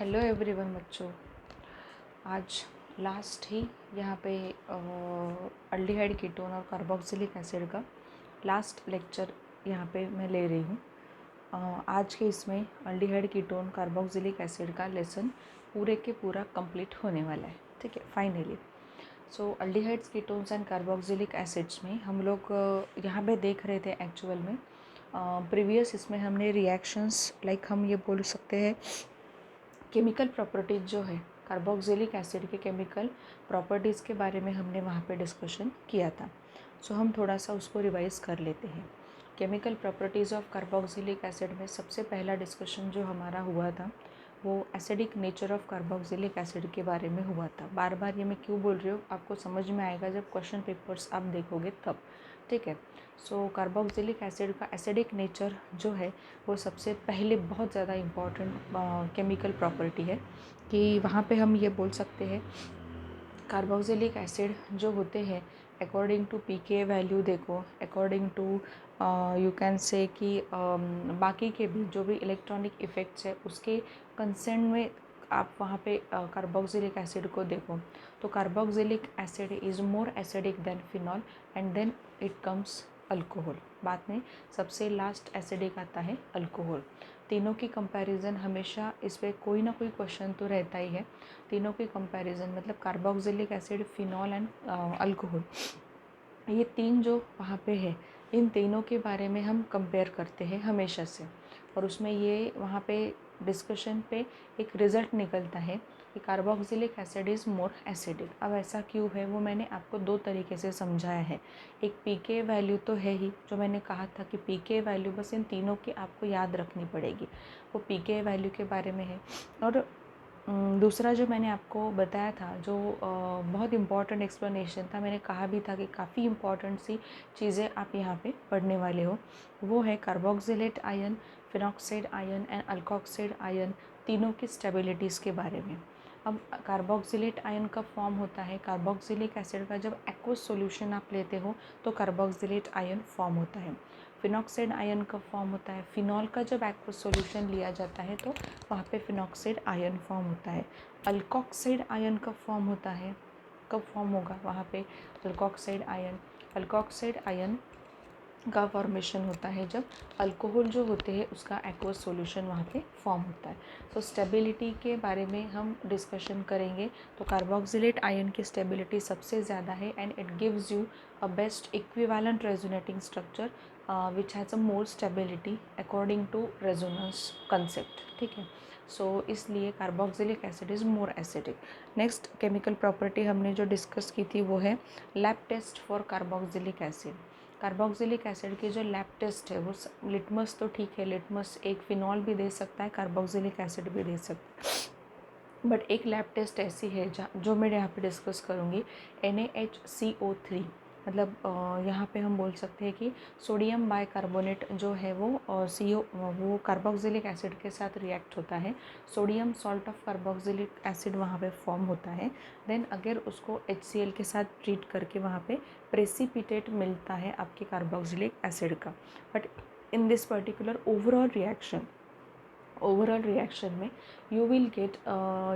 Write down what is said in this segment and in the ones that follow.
Hello everyone बच्चों, आज last ही यहाँ पे अल्डिहाइड कीटोन और कार्बोक्सिलिक एसिड का लास्ट लेक्चर यहाँ पे मैं ले रही हूँ। आज के इसमें अल्डिहाइड कीटोन कार्बोक्सिलिक एसिड का लेसन पूरे के पूरा कंप्लीट होने वाला है। ठीक है, finally. So aldehydes ketones and carboxylic acids में हम लोग यहाँ पे देख रहे थे एक्चुअल में। प्रीवियस इसमें हमने रिएक्शंस लाइक हम ये बोल सकते हैं केमिकल प्रॉपर्टीज़ जो है कार्बोक्सिलिक एसिड के केमिकल प्रॉपर्टीज़ के बारे में हमने वहाँ पे डिस्कशन किया था। सो हम थोड़ा सा उसको रिवाइज कर लेते हैं। Chemical properties of carboxylic acid में सबसे पहला डिस्कशन जो हमारा हुआ था वो acidic nature of carboxylic acid के बारे में हुआ था। बार बार ये मैं क्यों बोल रही हूँ, आपको समझ में आएगा जब क्वेश्चन पेपर्स आप देखोगे तब। ठीक है। सो कार्बोक्सिलिक एसिड का एसिडिक नेचर जो है वो सबसे पहले बहुत ज़्यादा इम्पॉर्टेंट केमिकल प्रॉपर्टी है कि वहाँ पे हम ये बोल सकते हैं कार्बोक्सिलिक एसिड जो होते हैं अकॉर्डिंग टू पीके वैल्यू देखो, according to you can say कि बाकी के भी जो भी इलेक्ट्रॉनिक इफ़ेक्ट्स है उसके कंसेंट में आप वहाँ पे कार्बोक्सिलिक एसिड को देखो तो carboxylic acid is more acidic than phenol and then it comes alcohol. बाद में सबसे लास्ट एसिडिक आता है अल्कोहल। तीनों की कंपैरिजन हमेशा इस पर कोई ना कोई क्वेश्चन तो रहता ही है। तीनों की कंपैरिजन मतलब carboxylic acid, phenol and alcohol, ये तीन जो वहाँ पे है इन तीनों के बारे में हम कंपेयर करते हैं हमेशा से। और उसमें ये वहाँ पे डिस्कशन पे एक रिज़ल्ट निकलता है कि carboxylic acid is more acidic. अब ऐसा क्यों है वो मैंने आपको दो तरीके से समझाया है। एक पीके वैल्यू तो है ही, जो मैंने कहा था कि पीके वैल्यू बस इन तीनों की आपको याद रखनी पड़ेगी, वो पीके वैल्यू के बारे में है। और दूसरा जो मैंने आपको बताया था जो बहुत इम्पॉर्टेंट एक्सप्लेनेशन था, मैंने कहा भी था कि काफ़ी इम्पॉर्टेंट सी चीज़ें आप यहाँ पे पढ़ने वाले हो, वो है carboxylate ion, phenoxide ion and alkoxide ion, तीनों की स्टेबिलिटीज़ के बारे में। अब कार्बोक्सिलेट आयन कब फॉर्म होता है, कार्बोक्सिलिक एसिड का जब एक्वस सॉल्यूशन आप लेते हो तो कार्बोक्सिलेट आयन फॉर्म होता है। फिनॉक्साइड आयन कब फॉर्म होता है, फिनॉल का जब एक्वस सॉल्यूशन लिया जाता है तो वहाँ पे फिनॉक्साइड आयन फॉर्म होता है। अल्कोक्साइड आयन कब फॉर्म होता है, कब फॉर्म होगा वहाँ पे अल्कोक्साइड आयन, अल्कोक्साइड आयन का फॉर्मेशन होता है जब अल्कोहल जो होते हैं उसका एक्वस सॉल्यूशन वहाँ पे फॉर्म होता है। तो स्टेबिलिटी के बारे में हम डिस्कशन करेंगे तो कार्बोक्सिलेट आयन की स्टेबिलिटी सबसे ज़्यादा है and it gives you a best equivalent resonating structure which has a more stability according to resonance concept. ठीक है। सो इसलिए carboxylic acid is more acidic. Next chemical property हमने जो डिस्कस की थी वो है lab test for carboxylic acid. Carboxylic acid की जो लैब टेस्ट है वो लिटमस तो ठीक है, लिटमस एक फिनॉल भी दे सकता है, कार्बोक्सिलिक एसिड भी दे सकता है, बट एक लैब टेस्ट ऐसी है जो मैं यहाँ पे डिस्कस करूँगी, NaHCO3। मतलब यहाँ पे हम बोल सकते हैं कि सोडियम बाइकार्बोनेट जो है वो कार्बोक्सिलिक एसिड के साथ रिएक्ट होता है, sodium salt of carboxylic acid वहाँ पे फॉर्म होता है। देन अगर उसको HCl के साथ ट्रीट करके वहाँ पे प्रेसिपिटेट मिलता है आपके कार्बोक्सिलिक एसिड का। But in this particular overall reaction में you will get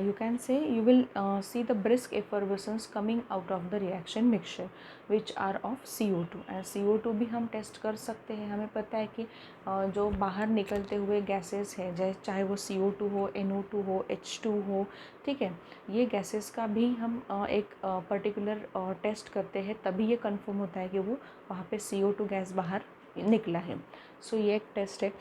you can say you will see the brisk effervescence coming out of the reaction mixture which are of CO2 and CO2 भी हम test कर सकते हैं। हमें पता है कि जो बाहर निकलते हुए गैसेस है चाहे वो CO2 हो, NO2 हो, H2 हो, ठीक है, ये गैसेस का भी हम एक पर्टिकुलर टेस्ट करते हैं, तभी ये कंफर्म होता है कि वो वहाँ पे CO2 गैस बाहर निकला है। सो ये एक टेस्ट है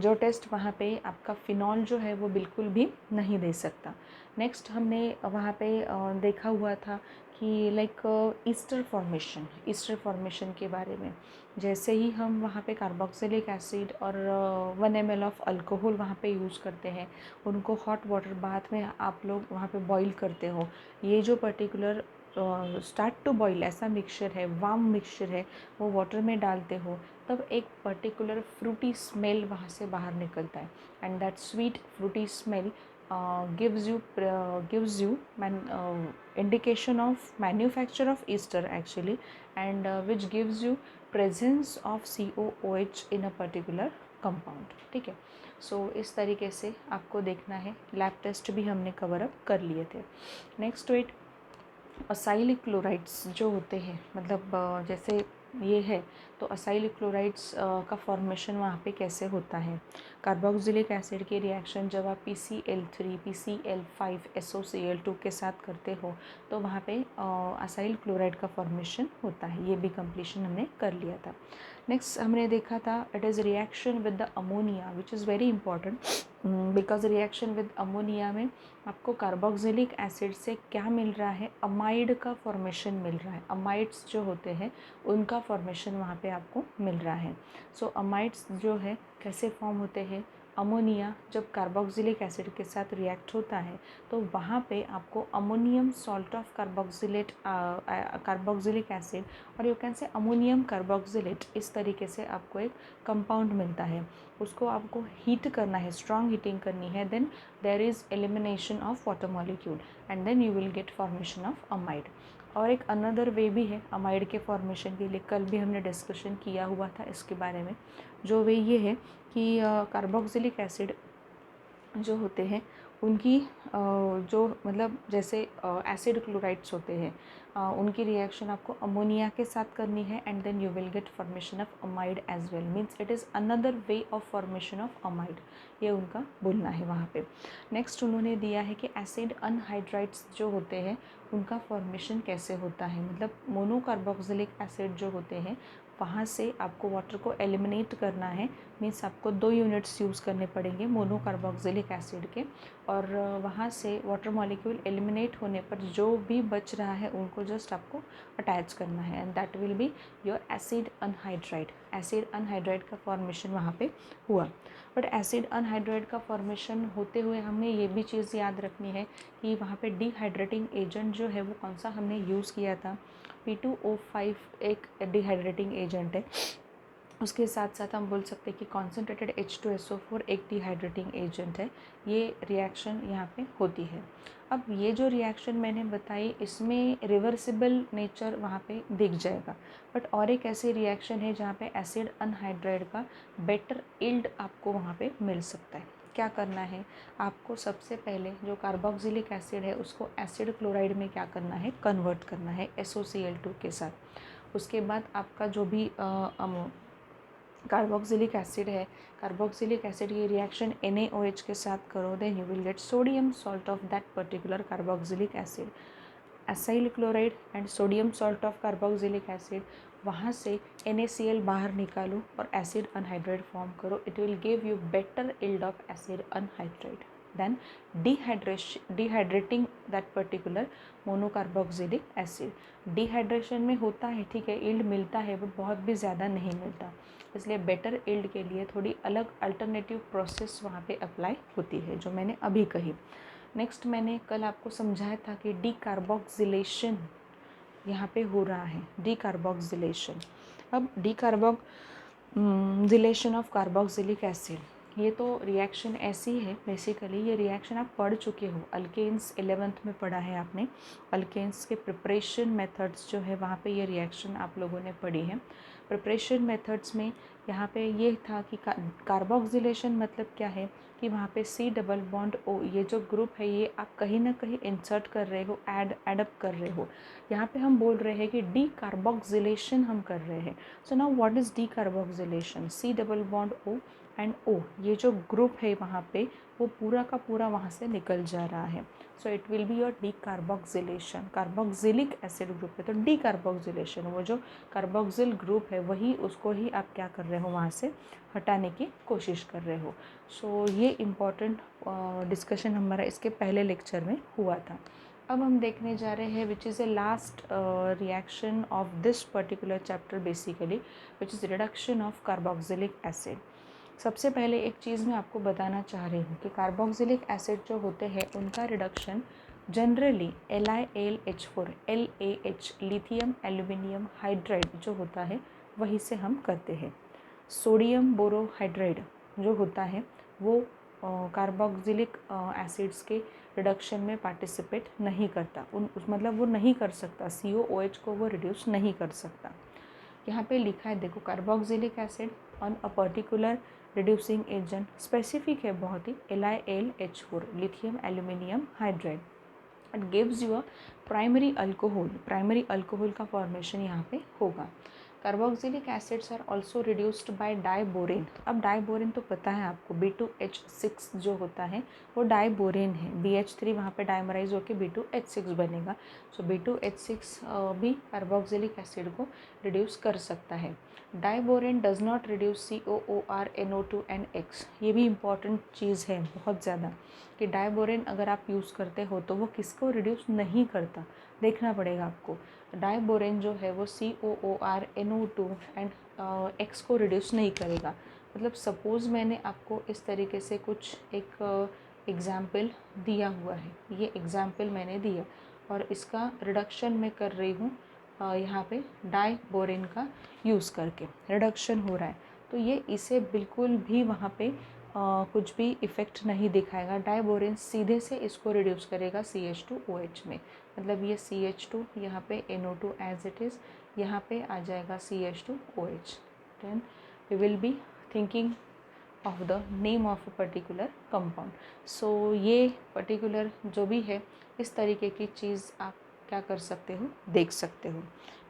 जो टेस्ट वहाँ पे आपका फिनॉल जो है वो बिल्कुल भी नहीं दे सकता। नेक्स्ट हमने वहाँ पे देखा हुआ था कि लाइक ईस्टर फॉर्मेशन के बारे में, जैसे ही हम वहाँ पे कार्बोक्सिलिक एसिड और 1 ml ऑफ अल्कोहल वहाँ पे यूज़ करते हैं, उनको हॉट वाटर बाथ में आप लोग वहाँ पे बॉईल करते हो, ये जो पर्टिकुलर स्टार्ट टू बॉईल ऐसा मिक्सचर है, वार्म मिक्सचर है, वो वाटर में डालते हो तब एक पर्टिकुलर फ्रूटी स्मेल वहाँ से बाहर निकलता है and that sweet Frooti smell gives you indication of manufacture of ester actually, and which gives you presence of COOH in a particular compound। ठीक है। सो इस तरीके से आपको देखना है। लैब टेस्ट भी हमने कवर अप कर लिए थे। नेक्स्ट वेट असाइल क्लोराइड्स जो होते हैं, मतलब जैसे ये है तो असाइल क्लोराइड्स का फॉर्मेशन वहाँ पे कैसे होता है। कार्बोक्सिलिक एसिड के रिएक्शन जब आप PCl3 PCl5 SOCl2 के साथ करते हो तो वहाँ पे असाइल क्लोराइड का फॉर्मेशन होता है। ये भी कंप्लीशन हमने कर लिया था। नेक्स्ट हमने देखा था it is reaction with the ammonia which is very important, because reaction with ammonia में आपको कार्बोक्सिलिक एसिड से क्या मिल रहा है, अमाइड का फॉर्मेशन मिल रहा है। अमाइड्स जो होते हैं उनका फॉर्मेशन वहाँ पे आपको मिल रहा है। सो अमाइड्स जो है कैसे फॉर्म होते हैं, अमोनिया जब कार्बोक्सिलिक एसिड के साथ रिएक्ट होता है तो वहाँ पे आपको ammonium salt of carboxylic acid और यू कैन से अमोनियम कार्बोक्सिलेट, इस तरीके से आपको एक कंपाउंड मिलता है। उसको आपको हीट करना है, स्ट्रॉन्ग हीटिंग करनी है, then there is elimination of water molecule and then you will get formation of amide. और एक अनदर वे भी है अमाइड के फॉर्मेशन के लिए, कल भी हमने डिस्कशन किया हुआ था इसके बारे में। जो वे ये है कि कार्बोक्सिलिक एसिड जो होते हैं उनकी जो मतलब जैसे एसिड क्लोराइड्स होते हैं उनकी रिएक्शन आपको अमोनिया के साथ करनी है and then you will get formation of amide as well, means it is another way of formation of amide, ये उनका बोलना है वहाँ पे। नेक्स्ट उन्होंने दिया है कि एसिड अनहाइड्राइड्स जो होते हैं उनका फॉर्मेशन कैसे होता है, मतलब मोनोकार्बोक्सिलिक एसिड जो होते हैं वहाँ से आपको वाटर को एलिमिनेट करना है, मीन्स आपको 2 यूनिट्स यूज़ करने पड़ेंगे मोनोकार्बोक्सिलिक एसिड के, और वहाँ से वाटर मॉलिक्यूल एलिमिनेट होने पर जो भी बच रहा है उनको जस्ट आपको अटैच करना है and that will be your acid anhydride. Acid anhydride का फॉर्मेशन वहाँ पे हुआ। बट एसिड अनहाइड्राइड का फॉर्मेशन होते हुए हमें ये भी चीज़ याद रखनी है कि वहाँ पे डिहाइड्रेटिंग एजेंट जो है वो कौन सा हमने यूज़ किया था, P2O5 एक डिहाइड्रेटिंग एजेंट है। उसके साथ साथ हम बोल सकते हैं कि कॉन्सेंट्रेटेड H2SO4 एक डिहाइड्रेटिंग एजेंट है। ये रिएक्शन यहाँ पे होती है। अब ये जो रिएक्शन मैंने बताई इसमें रिवर्सिबल नेचर वहाँ पे दिख जाएगा, बट और एक ऐसी रिएक्शन है जहाँ पे एसिड अनहाइड्राइड का बेटर यील्ड आपको वहाँ पे मिल सकता है। क्या करना है आपको, सबसे पहले जो कार्बोक्सिलिक एसिड है उसको एसिड क्लोराइड में क्या करना है, कन्वर्ट करना है SOCl2 के साथ। उसके बाद आपका जो भी कार्बोक्सिलिक एसिड है, कार्बोक्सिलिक एसिड की रिएक्शन NaOH के साथ करो, then you will get sodium salt of that particular carboxylic acid. Acyl chloride and sodium salt of carboxylic acid, वहाँ से NaCl बाहर निकालो और एसिड अनहाइड्राइड फॉर्म करो, it will give you better yield of acid anhydride than dehydrating that particular monocarboxylic acid. Dehydration में होता है ठीक है, यील्ड मिलता है बट बहुत भी ज़्यादा नहीं मिलता, इसलिए बेटर यील्ड के लिए थोड़ी अलग अल्टरनेटिव प्रोसेस वहाँ पे अप्लाई होती है जो मैंने अभी कही। नेक्स्ट मैंने कल आपको समझाया था कि डीकार्बोक्सिलेशन यहाँ पे हो रहा है, डीकार्बोक्सिलेशन। अब डीकार्बोक्सिलेशन ऑफ कार्बोक्सिलिक एसिड, ये तो रिएक्शन ऐसी है, बेसिकली ये रिएक्शन आप पढ़ चुके हो, अल्केन्स 11th में पढ़ा है आपने। अल्केन्स के प्रिपरेशन मेथड्स जो है वहाँ पे ये रिएक्शन आप लोगों ने पढ़ी है। प्रिपरेशन मेथड्स में यहाँ पे ये था कि कार्बोक्सिलेशन मतलब क्या है कि वहाँ पे C+O ये जो ग्रुप है ये आप कहीं ना कहीं इंसर्ट कर रहे हो, एडअप कर रहे हो। यहाँ पे हम बोल रहे हैं कि डीकार्बोक्सिलेशन हम कर रहे हैं। So now what is decarboxylation, C+O and O ये जो ग्रुप है वहाँ पे वो पूरा का पूरा वहाँ से निकल जा रहा है। सो it will be your decarboxylation. Carboxylic acid group है तो डीकार्बोक्सिलेशन, वो जो कार्बोक्सिल ग्रुप है वही उसको ही आप क्या कर रहे हो, वहाँ से हटाने की कोशिश कर रहे हो। सो ये इम्पॉर्टेंट डिस्कशन हमारा इसके पहले लेक्चर में हुआ था। अब हम देखने जा रहे हैं which is a last reaction of this particular chapter basically, which is reduction of carboxylic acid. सबसे पहले एक चीज़ मैं आपको बताना चाह रही हूँ कि कार्बोक्सिलिक एसिड जो होते हैं उनका reduction generally LiAlH4 LAH lithium aluminium hydride जो होता है वहीं से हम करते हैं। सोडियम बोरोहाइड्राइड जो होता है वो कार्बोक्सिलिक एसिड्स के रिडक्शन में पार्टिसिपेट नहीं करता, मतलब वो नहीं कर सकता, COOH को वो रिड्यूस नहीं कर सकता। यहाँ पे लिखा है देखो, carboxylic acid on a particular reducing agent specific है बहुत ही, LiAlH4 lithium aluminium hydride. It gives you a primary alcohol का फॉर्मेशन यहाँ पे होगा। Carboxylic acids are also reduced by diborane. अब डाइबोरेन तो पता है आपको, B2H6 जो होता है वो डाइबोरेन है, BH3 वहाँ पे डाइमराइज होकर B2H6 बनेगा। सो B2H6 भी कार्बोक्सिलिक एसिड को रिड्यूस कर सकता है। Diborane does not reduce COOR NO2 and X। ये भी इम्पॉर्टेंट चीज़ है बहुत ज़्यादा कि डाइबोरेन अगर आप यूज़ करते हो तो वो किसको रिड्यूस नहीं करता, देखना पड़ेगा आपको। डाइबोरेन जो है वो COOR NO2 एंड X को रिड्यूस नहीं करेगा। मतलब सपोज़ मैंने आपको इस तरीके से कुछ एक एग्ज़ाम्पल दिया हुआ है, ये एग्ज़ाम्पल मैंने दिया और इसका रिडक्शन मैं कर रही हूँ यहाँ पे डाइबोरेन का यूज़ करके रिडक्शन हो रहा है, तो ये इसे बिल्कुल भी वहाँ पे कुछ भी इफ़ेक्ट नहीं दिखाएगा। डाइबोरेन सीधे से इसको रिड्यूस करेगा CH2OH में, मतलब ये CH2 यहाँ पे NO2 एज इट इज़, यहाँ पे आ जाएगा CH2OH। Then we will be thinking of the name of a particular compound. So ये पर्टिकुलर जो भी है इस तरीके की चीज़ आप क्या कर सकते हो, देख सकते हो।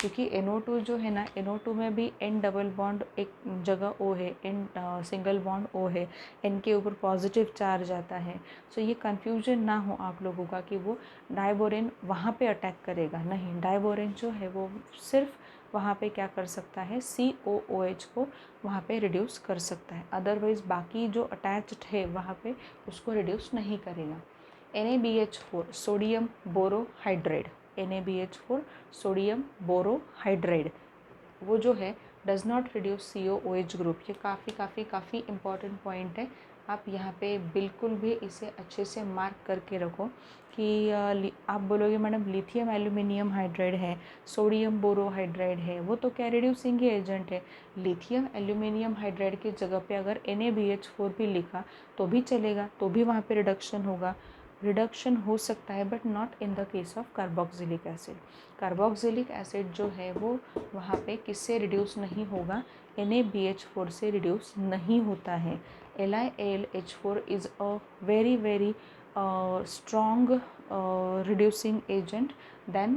क्योंकि NO2 जो है ना, NO2 में भी N डबल बॉन्ड एक जगह O है, N सिंगल बॉन्ड O है, N के ऊपर पॉजिटिव चार्ज आता है। सो ये कन्फ्यूजन ना हो आप लोगों का कि वो डाइबोरेन वहाँ पे अटैक करेगा, नहीं, डाइबोरेन जो है वो सिर्फ वहाँ पे क्या कर सकता है, COOH को वहाँ पे रिड्यूस कर सकता है, अदरवाइज़ बाकी जो अटैच्ड है वहाँ पे उसको रिड्यूस नहीं करेगा। NaBH4 sodium borohydride, NaBH4 sodium borohydride वो जो है does not reduce COOH group. ये काफ़ी इम्पॉर्टेंट पॉइंट है, आप यहाँ पे बिल्कुल भी इसे अच्छे से मार्क करके रखो कि आप बोलोगे मैडम लिथियम एल्यूमिनियम हाइड्राइड है, सोडियम बोरोहाइड्राइड है, वो तो क्या रिड्यूसिंग एजेंट है। लिथियम एल्यूमिनियम हाइड्राइड की जगह पे अगर NaBH4 भी लिखा तो भी चलेगा, तो भी वहाँ पे रिडक्शन होगा, रिडक्शन हो सकता है, but not in the case of carboxylic acid. Carboxylic acid जो है वो वहाँ पे किससे रिड्यूस नहीं होगा, NaBH4 से रिड्यूस नहीं होता है। LiAlH4 is a very strong reducing agent than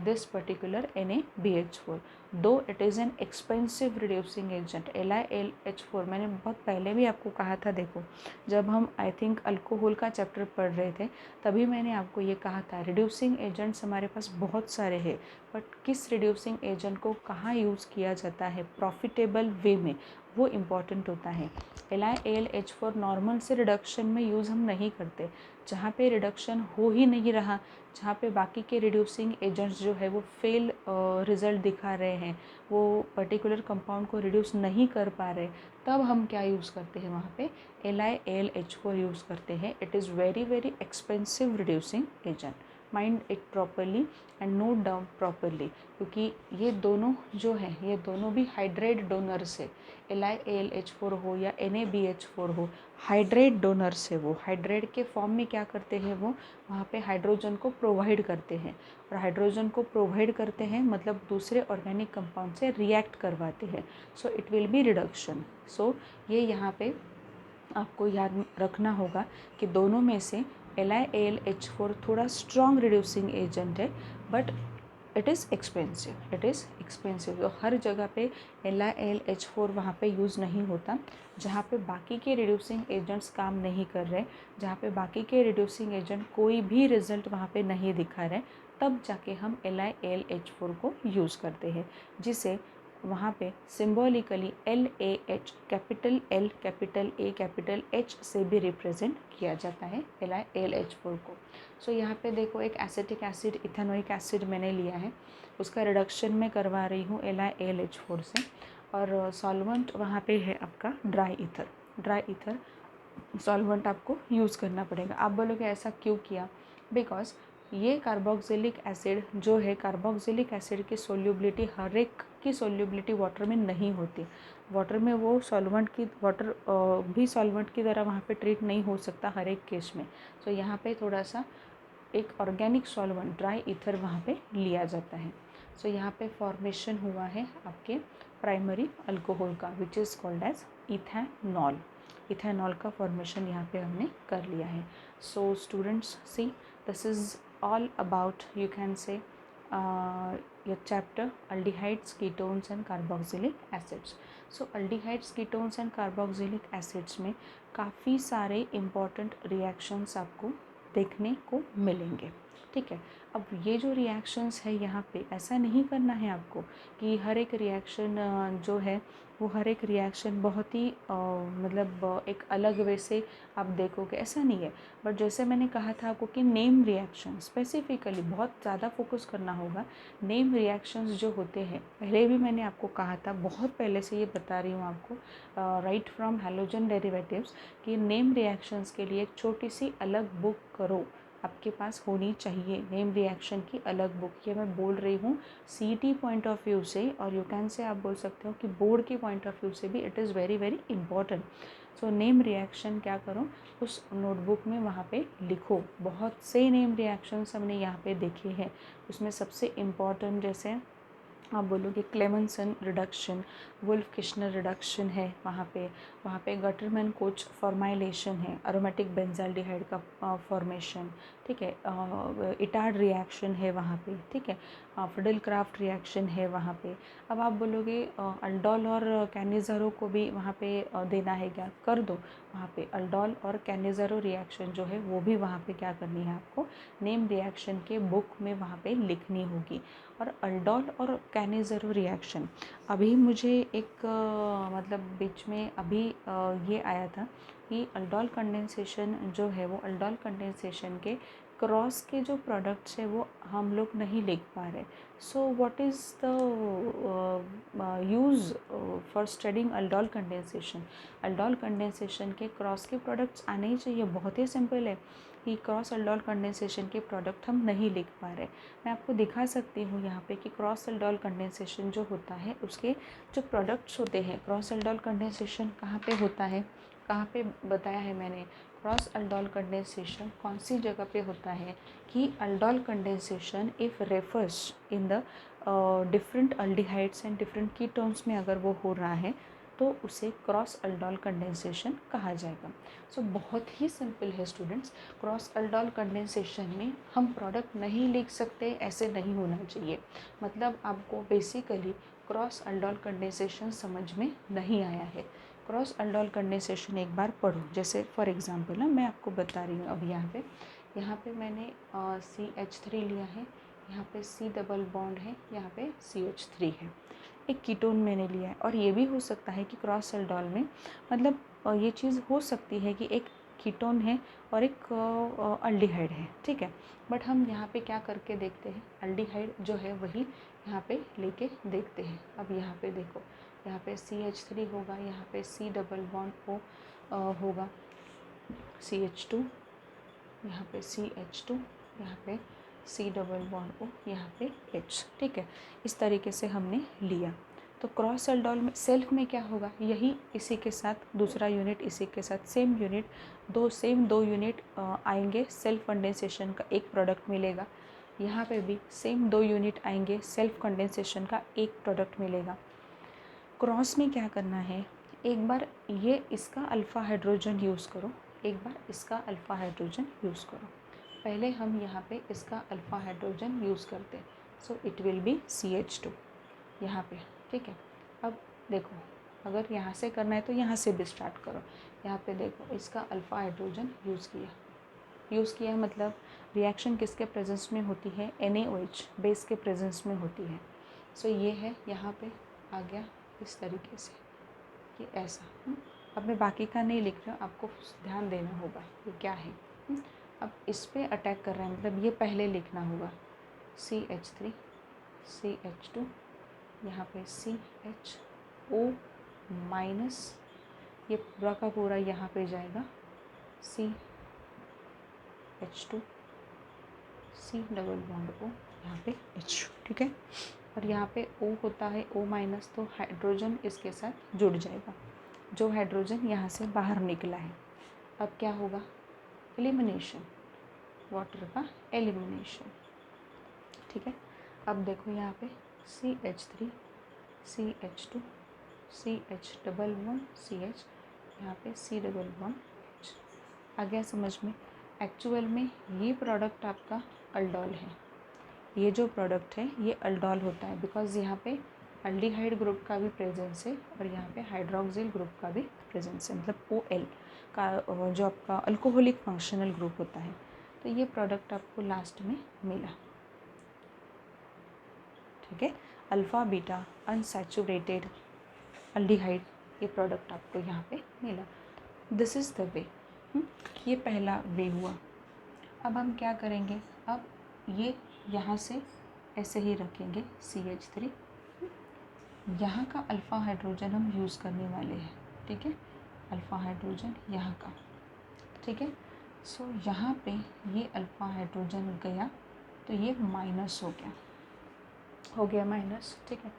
this particular NaBH4, though it is an expensive reducing agent। LiAlH4 मैंने बहुत पहले भी आपको कहा था, देखो जब हम आई थिंक अल्कोहल का चैप्टर पढ़ रहे थे तभी मैंने आपको ये कहा था, रिड्यूसिंग एजेंट्स हमारे पास बहुत सारे हैं, बट किस रिड्यूसिंग एजेंट को कहाँ यूज़ किया जाता है प्रॉफिटेबल वे में, वो इम्पॉर्टेंट होता है। LiAlH4 नॉर्मल से रिडक्शन में यूज़ हम नहीं करते, जहाँ पे रिडक्शन हो ही नहीं रहा, जहाँ पे बाकी के रिड्यूसिंग एजेंट्स जो है वो फेल रिज़ल्ट दिखा रहे हैं, वो पर्टिकुलर कंपाउंड को रिड्यूस नहीं कर पा रहे, तब हम क्या यूज़ करते हैं, वहाँ पे LiAlH4 यूज़ करते हैं। It is very expensive reducing agent, mind it properly and note down properly, क्योंकि ये दोनों जो है ये दोनों भी हाइड्राइड डोनर्स है। LiAlH4 हो या NaBH4 हो, हाइड्राइड डोनर्स है, वो हाइड्राइड के फॉर्म में क्या करते हैं, वो वहाँ पे हाइड्रोजन को प्रोवाइड करते हैं, और हाइड्रोजन को प्रोवाइड करते हैं मतलब दूसरे ऑर्गेनिक कंपाउंड से रिएक्ट करवाते हैं। So it will be reduction. So ये यहाँ पे आपको याद रखना होगा कि दोनों में से LiAlH4 थोड़ा स्ट्रॉन्ग रिड्यूसिंग एजेंट है, बट इट इज़ एक्सपेंसिव। तो हर जगह पे LiAlH4 वहाँ पे यूज़ नहीं होता, जहाँ पे बाकी के रिड्यूसिंग एजेंट्स काम नहीं कर रहे, जहाँ पे बाकी के रिड्यूसिंग एजेंट कोई भी रिज़ल्ट वहाँ पे नहीं दिखा रहे, तब जाके हम LiAlH4 को यूज़ करते हैं, जिसे वहाँ पे symbolically LAH capital L capital A capital H से भी रिप्रेजेंट किया जाता है LiAlH4 को। सो यहाँ पे देखो एक एसिटिक एसिड इथेनोइक एसिड मैंने लिया है, उसका रिडक्शन मैं करवा रही हूँ LiAlH4 से, और सॉल्वेंट वहाँ पे है आपका ड्राई ईथर सॉल्वेंट आपको यूज़ करना पड़ेगा। आप बोलोगे ऐसा क्यों किया, बिकॉज ये कार्बोक्सिलिक एसिड जो है, कार्बोक्सिलिक एसिड की सोल्यूबिलिटी हर एक की सोल्यूबिलिटी वाटर में नहीं होती, वाटर में वो सॉल्वेंट की वाटर भी सॉल्वेंट की तरह वहाँ पे ट्रीट नहीं हो सकता हर एक केस में। सो यहाँ पे थोड़ा सा एक ऑर्गेनिक सॉल्वेंट ड्राई ईथर वहाँ पे लिया जाता है। सो यहाँ पे फॉर्मेशन हुआ है आपके प्राइमरी अल्कोहल का, which is called as ethanol. Ethanol का फॉर्मेशन यहाँ पे हमने कर लिया है। So students see this is all about you can say your chapter aldehydes, ketones and carboxylic acids. So aldehydes, ketones and carboxylic acids में काफ़ी सारे important reactions आपको देखने को मिलेंगे, ठीक है। अब ये जो रिएक्शंस है यहाँ पे ऐसा नहीं करना है आपको कि हर एक रिएक्शन जो है वो हर एक रिएक्शन बहुत ही मतलब एक अलग वे से आप देखोगे, ऐसा नहीं है। बट जैसे मैंने कहा था आपको कि नेम रिएक्शन स्पेसिफिकली बहुत ज़्यादा फोकस करना होगा। नेम रिएक्शंस जो होते हैं, पहले भी मैंने आपको कहा था, बहुत पहले से ये बता रही हूँ आपको, राइट फ्रॉम हैलोजन डेरिवेटिव्स, कि नेम रिएक्शंस के लिए एक छोटी सी अलग बुक करो, आपके पास होनी चाहिए नेम रिएक्शन की अलग बुक। ये मैं बोल रही हूँ सीईटी पॉइंट ऑफ व्यू से, और यू कैन से आप बोल सकते हो कि बोर्ड के पॉइंट ऑफ व्यू से भी it is very very important. So name reaction क्या करो, उस नोटबुक में वहाँ पे लिखो। बहुत से नेम रिएक्शंस हमने यहाँ पे देखे हैं, उसमें सबसे इम्पॉर्टेंट जैसे आप बोलोगे Clemmensen reduction, Wolff Kishner reduction है वहाँ पे गटरमैन कोच फॉर्माइलेशन है, अरोमेटिक बेंजाल्डिहाइड का फॉर्मेशन, ठीक है। इटार्ड रिएक्शन है वहाँ पे, ठीक है। फिडेल क्राफ्ट रिएक्शन है वहाँ पे। अब आप बोलोगे अल्डोल और कैनिज़ारो को भी वहाँ पे देना है क्या, कर दो। वहाँ पे अल्डोल और कैनिज़ारो रिएक्शन जो है वो भी वहाँ पे क्या करनी है आपको, नेम रिएक्शन के बुक में वहाँ पे लिखनी होगी। और अल्डोल और कैनिज़ारो रिएक्शन, अभी मुझे एक मतलब बीच में अभी ये आया था कि अल्डोल कंडेंसेशन जो है वो अल्डोल कंडेंसेशन के क्रॉस के जो प्रोडक्ट्स है वो हम लोग नहीं लिख पा रहे। So what is the use for studying aldol condensation. Aldol condensation के क्रॉस के प्रोडक्ट्स आने ही चाहिए, बहुत ही सिंपल है कि क्रॉस अल्डोल कंडेंसेशन के प्रोडक्ट हम नहीं लिख पा रहे। मैं आपको दिखा सकती हूँ यहाँ पे कि क्रॉस अल्डोल कंडेंसेशन जो होता है उसके जो प्रोडक्ट्स होते हैं, क्रॉस अल्डोल कंडेंसेशन कहाँ पे होता है, कहाँ पे बताया है मैंने, क्रॉस अल्डोल कंडेंसेशन कौन सी जगह पे होता है कि aldol condensation if refers in the different aldehydes and different ketones में अगर वो हो रहा है तो उसे क्रॉस अल्डोल कंडेंसेशन कहा जाएगा। सो बहुत ही सिंपल है स्टूडेंट्स, क्रॉस अल्डोल कंडेंसेशन में हम प्रोडक्ट नहीं लिख सकते, ऐसे नहीं होना चाहिए। मतलब आपको बेसिकली क्रॉस अल्डोल कंडेंसेशन समझ में नहीं आया है। क्रॉस अल्डोल कंडेंसेशन एक बार पढ़ो, जैसे फॉर एग्जांपल ना मैं आपको बता रही हूँ। अब यहाँ पे मैंने CH3 लिया है, यहाँ पे C डबल बॉन्ड है, यहाँ पे CH3 है, एक कीटोन मैंने लिया है। और ये भी हो सकता है कि क्रॉस अल्डोल में मतलब ये चीज़ हो सकती है कि एक कीटोन है और एक अल्डिहाइड है, ठीक है। बट हम यहाँ पे क्या करके देखते हैं, अल्डिहाइड जो है वही यहाँ पे लेके देखते हैं। अब यहाँ पे देखो, यहाँ पे CH3 होगा, यहाँ पे C डबल बॉन्ड O होगा, CH2, यहाँ पे CH2, यहाँ पे C डबल बॉन्ड O, यहाँ पे H, ठीक है। इस तरीके से हमने लिया। तो क्रॉस अल्डोल में सेल्फ में क्या होगा, यही इसी के साथ दूसरा यूनिट, इसी के साथ सेम यूनिट, दो यूनिट आएंगे, सेल्फ कंडेंसेशन का एक प्रोडक्ट मिलेगा। यहाँ पे भी सेम 2 यूनिट आएंगे, सेल्फ कंडेंसेशन का एक प्रोडक्ट मिलेगा। क्रॉस में क्या करना है, एक बार ये इसका अल्फ़ा हाइड्रोजन यूज़ करो, एक बार इसका अल्फ़ा हाइड्रोजन यूज़ करो। पहले हम यहाँ पे इसका अल्फ़ा हाइड्रोजन यूज़ करते हैं, so it will B CH2 यहाँ पे, ठीक है। अब देखो, अगर यहाँ से करना है तो यहाँ से भी स्टार्ट करो। यहाँ पे देखो, इसका अल्फ़ा हाइड्रोजन यूज़ किया है, मतलब रिएक्शन किसके प्रेजेंस में होती है, NaOH बेस के प्रेजेंस में होती है। सो ये है, यहाँ पे आ गया इस तरीके से कि ऐसा। अब मैं बाकी का नहीं लिख रही हूँ, आपको ध्यान देना होगा ये क्या है। अब इस पे अटैक कर रहा है, मतलब ये पहले लिखना होगा, CH3 CH2, यहाँ पे CHO माइनस, ये पूरा का पूरा यहाँ पे जाएगा, CH2 C double bond O, यहाँ पे H, ठीक है। और यहाँ पे O होता है O माइनस, तो हाइड्रोजन इसके साथ जुड़ जाएगा, जो हाइड्रोजन यहाँ से बाहर निकला है। अब क्या होगा, एलिमिनेशन, वाटर का एलिमिनेशन, ठीक है। अब देखो यहाँ पे CH3 CH2 CH यहाँ पे C H आ गया समझ में। एक्चुअल में ये प्रोडक्ट आपका अल्डोल है, ये जो प्रोडक्ट है ये अल्डोल होता है बिकॉज यहाँ पे अल्डिहाइड ग्रुप का भी प्रेजेंस है और यहाँ पे हाइड्रोक्सिल ग्रुप का भी प्रेजेंस है, मतलब OL का जो आपका अल्कोहलिक फंक्शनल ग्रुप होता है। तो ये प्रोडक्ट आपको लास्ट में मिला, ठीक है। अल्फ़ा बीटा अनसैचुरेटेड अल्डिहाइड, ये प्रोडक्ट आपको यहाँ पे मिला। दिस इज़ द वे, ये पहला वे हुआ। अब हम क्या करेंगे, अब ये यहाँ से ऐसे ही रखेंगे CH3, यहाँ का अल्फ़ा हाइड्रोजन हम यूज़ करने वाले हैं, ठीक है। अल्फ़ा हाइड्रोजन यहाँ का, ठीक है। सो यहाँ पे ये अल्फ़ा हाइड्रोजन गया तो ये माइनस हो गया माइनस, ठीक है।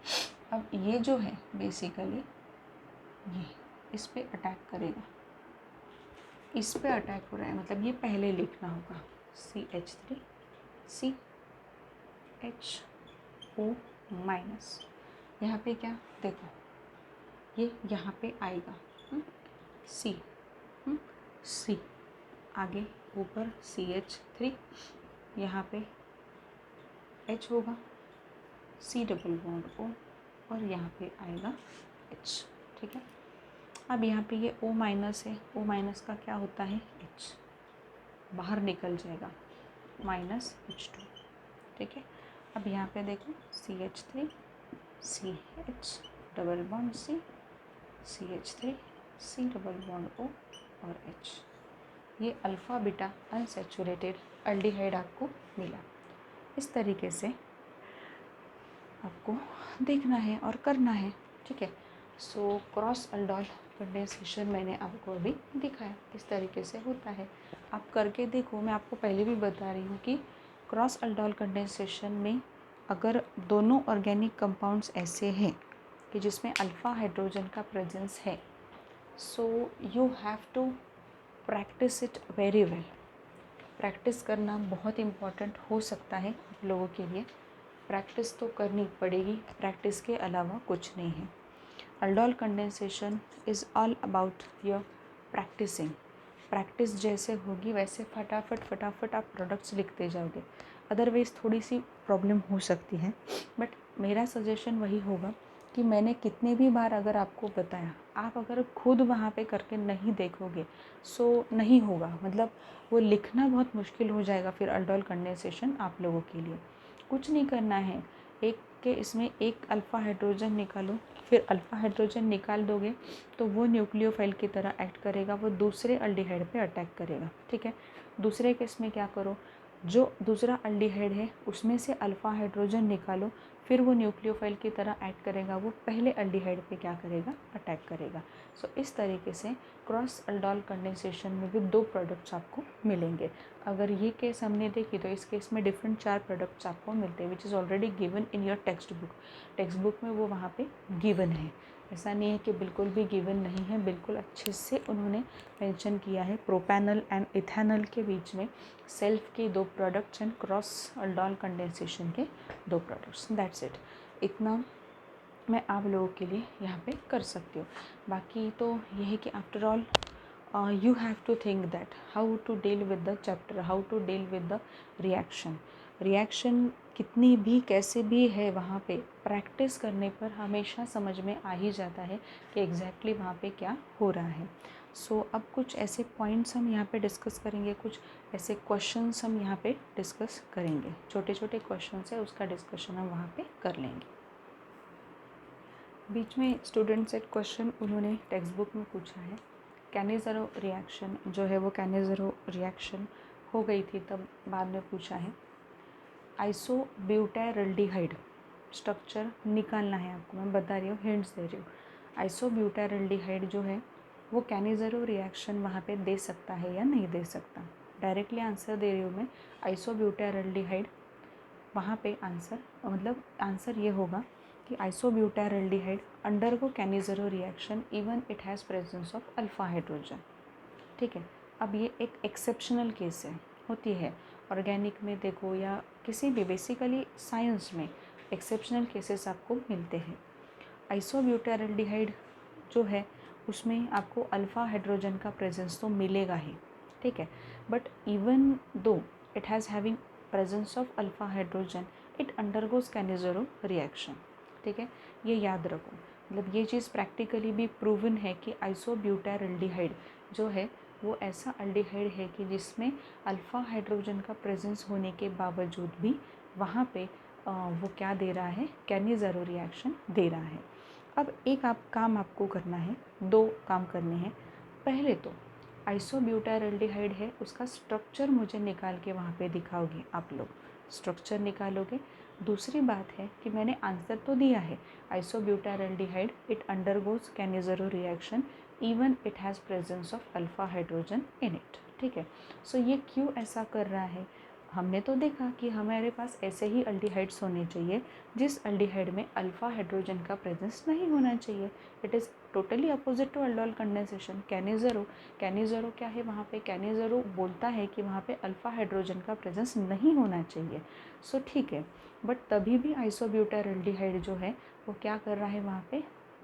अब ये जो है बेसिकली ये इस पे अटैक करेगा, इस पे अटैक हो रहा है, मतलब ये पहले लिखना होगा CH3 CHO माइनस। यहाँ पे क्या देखो, ये यहाँ पे आएगा C आगे ऊपर CH3, यहाँ पे H होगा, C डबल बॉन्ड O और यहाँ पे आएगा H, ठीक है। अब यहाँ पे ये O माइनस है, O माइनस का क्या होता है H, बाहर निकल जाएगा -H2, ठीक है। अब यहाँ पे देखो CH3 CH double bond C CH3 C double bond O और H, ये अल्फ़ा बीटा अनसैचुरेटेड अल्डिहाइड आपको मिला। इस तरीके से आपको देखना है और करना है, ठीक है। सो क्रॉस अल्डोल कंडेंसेशन मैंने आपको अभी दिखाया, इस तरीके से होता है। आप करके देखो, मैं आपको पहले भी बता रही हूँ कि क्रॉस अल्डोल कंडेंसेशन में अगर दोनों ऑर्गेनिक कंपाउंड्स ऐसे हैं कि जिसमें अल्फ़ा हाइड्रोजन का प्रेजेंस है, so you have to practice it very well. Practice करना बहुत इम्पॉर्टेंट हो सकता है आप लोगों के लिए, प्रैक्टिस तो करनी पड़ेगी, प्रैक्टिस के अलावा कुछ नहीं है। Aldol condensation is all about your practicing. Practice जैसे होगी वैसे फटाफट आप प्रोडक्ट्स लिखते जाओगे, अदरवाइज़ थोड़ी सी प्रॉब्लम हो सकती है। बट मेरा सजेशन वही होगा कि मैंने कितने भी बार अगर आपको बताया, आप अगर खुद वहाँ पे करके नहीं देखोगे सो नहीं होगा, मतलब वो लिखना बहुत मुश्किल हो जाएगा फिर अल्डोल कंडेंसेशन आप लोगों के लिए। कुछ नहीं करना है, एक के इसमें एक अल्फ़ा हाइड्रोजन निकालो, फिर अल्फ़ा हाइड्रोजन निकाल दोगे तो वो न्यूक्लियोफाइल की तरह एक्ट करेगा, वो दूसरे अल्डिहाइड पे अटैक करेगा, ठीक है। दूसरे केस में क्या करो, जो दूसरा अल्डिहाइड है उसमें से अल्फ़ा हाइड्रोजन निकालो, फिर वो न्यूक्लियोफाइल की तरह एक्ट करेगा, वो पहले अल्डिहाइड पे क्या करेगा, अटैक करेगा। सो इस तरीके से क्रॉस अल्डोल कंडेंसेशन में भी 2 प्रोडक्ट्स आपको मिलेंगे। अगर ये केस हमने देखी तो इस केस में डिफरेंट 4 प्रोडक्ट्स आपको मिलते हैं, which is already given in your text book में वो वहाँ पे गिवन है। ऐसा नहीं है कि बिल्कुल भी गिवन नहीं है, बिल्कुल अच्छे से उन्होंने मेंशन किया है। प्रोपैनल एंड इथेनॉल के बीच में सेल्फ के 2 products and cross aldol condensation के 2 प्रोडक्ट्स, दैट्स इट। इतना मैं आप लोगों के लिए यहाँ पे कर सकती हूँ। बाकी तो ये है कि after all you have to think that how to deal with the chapter, how to deal with the reaction कितनी भी कैसे भी है वहाँ पे प्रैक्टिस करने पर हमेशा समझ में आ ही जाता है कि एग्जैक्टली वहाँ पे क्या हो रहा है। सो अब कुछ ऐसे पॉइंट्स हम यहाँ पे डिस्कस करेंगे, कुछ ऐसे क्वेश्चंस हम यहाँ पे डिस्कस करेंगे, छोटे छोटे क्वेश्चंस है उसका डिस्कशन हम वहाँ पे कर लेंगे। बीच में स्टूडेंट सेट क्वेश्चन उन्होंने टेक्स्ट बुक में पूछा है, कैनिज़रो रिएक्शन जो है वो कैनिज़रो रिएक्शन हो गई थी तब बाद में पूछा है आइसोब्यूटाइलडिहाइड स्ट्रक्चर निकालना है आपको, मैं बता रही हूँ, हिंट्स दे रही हूँ। आइसोब्यूटाइलडिहाइड जो है वो कैनिज़रो रिएक्शन वहाँ पे दे सकता है या नहीं दे सकता, डायरेक्टली आंसर दे रही हूँ मैं। आइसोब्यूटाइलडिहाइड वहाँ पे आंसर मतलब आंसर ये होगा कि isobutyraldehyde undergo Cannizzaro reaction even it has presence of alpha hydrogen, ठीक है। अब ये एक एक्सेप्शनल केस है, होती है ऑर्गेनिक में देखो या किसी भी बेसिकली साइंस में एक्सेप्शनल केसेस आपको मिलते हैं। आइसोब्यूटाइल्डिहाइड जो है उसमें आपको अल्फ़ा हाइड्रोजन का प्रेजेंस तो मिलेगा ही, ठीक है, but even though it has having presence of alpha hydrogen it undergoes Cannizzaro reaction, ठीक है, ये याद रखो। मतलब ये चीज़ प्रैक्टिकली भी प्रूवन है कि आइसोब्यूटाइल्डिहाइड जो है वो ऐसा अल्डिहाइड है कि जिसमें अल्फ़ा हाइड्रोजन का प्रेजेंस होने के बावजूद भी वहाँ पे वो क्या दे रहा है, कैनिज़रो रिएक्शन दे रहा है। अब एक काम आपको करना है, दो काम करने हैं। पहले तो आइसोब्यूटाइल्डिहाइड है उसका स्ट्रक्चर मुझे निकाल के वहाँ पे दिखाओगे, आप लोग स्ट्रक्चर निकालोगे। दूसरी बात है कि मैंने आंसर तो दिया है, isobutyraldehyde it undergoes Cannizzaro reaction even it has presence of alpha hydrogen in it, ठीक है। सो ये क्यों ऐसा कर रहा है, हमने तो देखा कि हमारे पास ऐसे ही अल्डिहाइड्स होने चाहिए जिस अल्डिहाइड में अल्फ़ा हाइड्रोजन का प्रेजेंस नहीं होना चाहिए। It is totally opposite to aldol condensation. Cannizzaro क्या है वहाँ पे, कैनिज़रो बोलता है कि वहाँ पे अल्फ़ा हाइड्रोजन का प्रेजेंस नहीं होना चाहिए। सो ठीक है, बट तभी भी आइसोब्यूटाइल्डिहाइड जो है वो क्या कर रहा है वहाँ पे,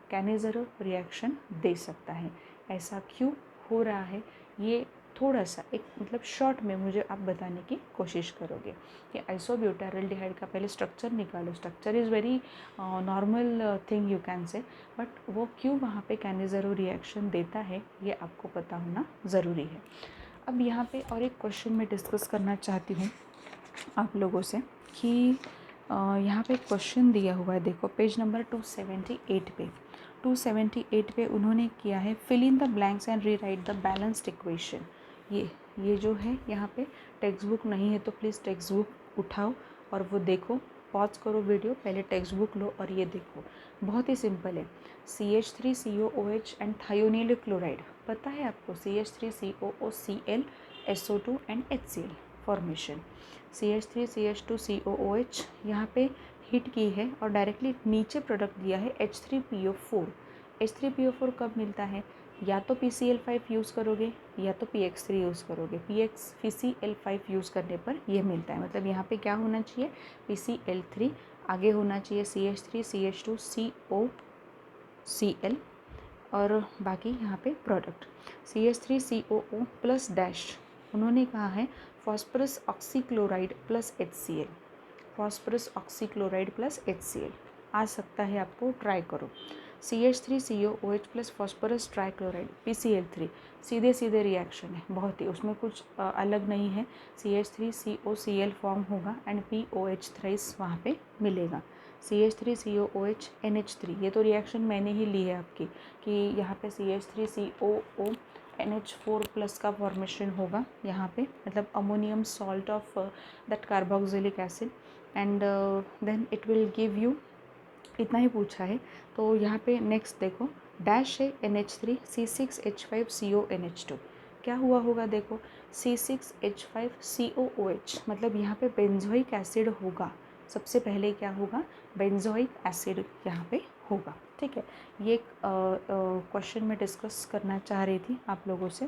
कैनिज़रो रिएक्शन दे सकता है। ऐसा क्यों हो रहा है ये थोड़ा सा एक मतलब शॉर्ट में मुझे आप बताने की कोशिश करोगे कि आइसोब्यूटाइल्डिहाइड का पहले स्ट्रक्चर निकालो। Structure is very normal thing you can से, बट वो क्यों वहाँ पे कैनिज़रो रिएक्शन देता है ये आपको पता होना ज़रूरी है। अब यहाँ पे और एक क्वेश्चन मैं डिस्कस करना चाहती हूँ आप लोगों से कि यहाँ पे क्वेश्चन दिया हुआ है, देखो पेज नंबर 278 पे 278 पे उन्होंने किया है fill in the blanks and rewrite the balanced equation. ये जो है यहाँ पे टेक्स्ट बुक नहीं है तो प्लीज़ टेक्स्ट बुक उठाओ और वो देखो, पॉज करो वीडियो, पहले टेक्स्ट बुक लो और ये देखो। बहुत ही सिंपल है, CH3COOH एंड थायोनिल क्लोराइड, पता है आपको CH3COOCl SO2 and HCl formation. CH3CH2COOH यहाँ पे हीट की है और डायरेक्टली नीचे प्रोडक्ट दिया है H3PO4। H3PO4 कब मिलता है, या तो PCl5 यूज़ करोगे या तो PX3 यूज़ करोगे। PCl5 यूज़ करने पर यह मिलता है, मतलब यहाँ पे क्या होना चाहिए, PCl3 आगे होना चाहिए CH3CH2COCl और बाकी यहाँ पे प्रोडक्ट CH3COO प्लस डैश, उन्होंने कहा है phosphorus oxychloride plus HCl, phosphorus oxychloride plus HCl आ सकता है आपको, ट्राई करो। CH3COOH plus phosphorus trichloride PCl3 सीधे रिएक्शन है, बहुत ही उसमें कुछ अलग नहीं है। CH3COCl फॉर्म होगा एंड POH थ्राइस वहाँ पे मिलेगा। CH3COOH NH3, ये तो रिएक्शन मैंने ही ली है आपकी कि यहाँ पे CH3COO NH4 प्लस का फॉर्मेशन होगा यहाँ पे, मतलब ammonium salt of that carboxylic acid and then it will give you, इतना ही पूछा है। तो यहाँ पे नेक्स्ट देखो डैश है NH3 C6H5CONH2, क्या हुआ होगा देखो C6H5COOH, मतलब यहाँ पे बेंजोइक एसिड होगा, सबसे पहले क्या होगा, बेंजोइक एसिड यहाँ पे होगा, ठीक है। ये एक क्वेश्चन मैं डिस्कस करना चाह रही थी आप लोगों से।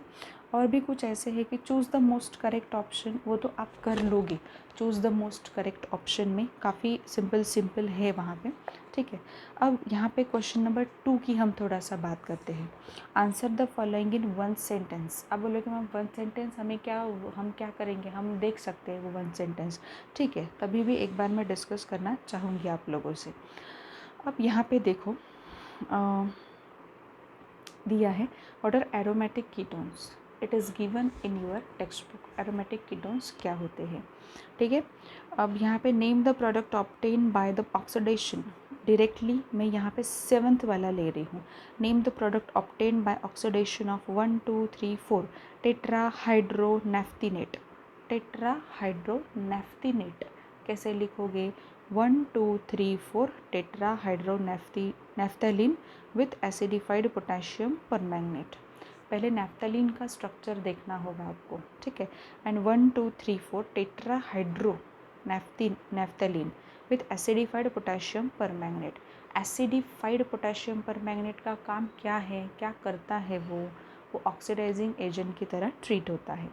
और भी कुछ ऐसे है कि choose the most correct option, वो तो आप कर लोगे, choose the most correct option में काफ़ी सिंपल है वहाँ पे, ठीक है। अब यहाँ पे क्वेश्चन नंबर 2 की हम थोड़ा सा बात करते हैं। Answer the following in one sentence. अब बोलोगे मैम वन सेंटेंस हम क्या करेंगे, हम देख सकते हैं वो वन सेंटेंस, ठीक है, तभी भी एक बार मैं डिस्कस करना चाहूँगी आप लोगों से। अब यहाँ पे देखो दिया है what are aromatic ketones, it is given in your text book. Aromatic ketones क्या होते हैं, ठीक है। अब यहाँ पे name the product obtain by the oxidation, directly मैं यहाँ पे 7th वाला ले रही हूँ। Name the product obtain by oxidation of 1 2 3 4 tetrahydronaphthalene. Tetrahydronaphthalene कैसे लिखोगे, 1 2 3 4 tetrahydronaphthalene with acidified potassium permanganate. पहले नैफ्थलीन का स्ट्रक्चर देखना होगा आपको, ठीक है। And 1 2 3 4 tetrahydro naphthalene with acidified potassium permanganate. Acidified potassium permanganate का काम क्या है, क्या करता है, वो ऑक्सीडाइजिंग एजेंट की तरह ट्रीट होता है।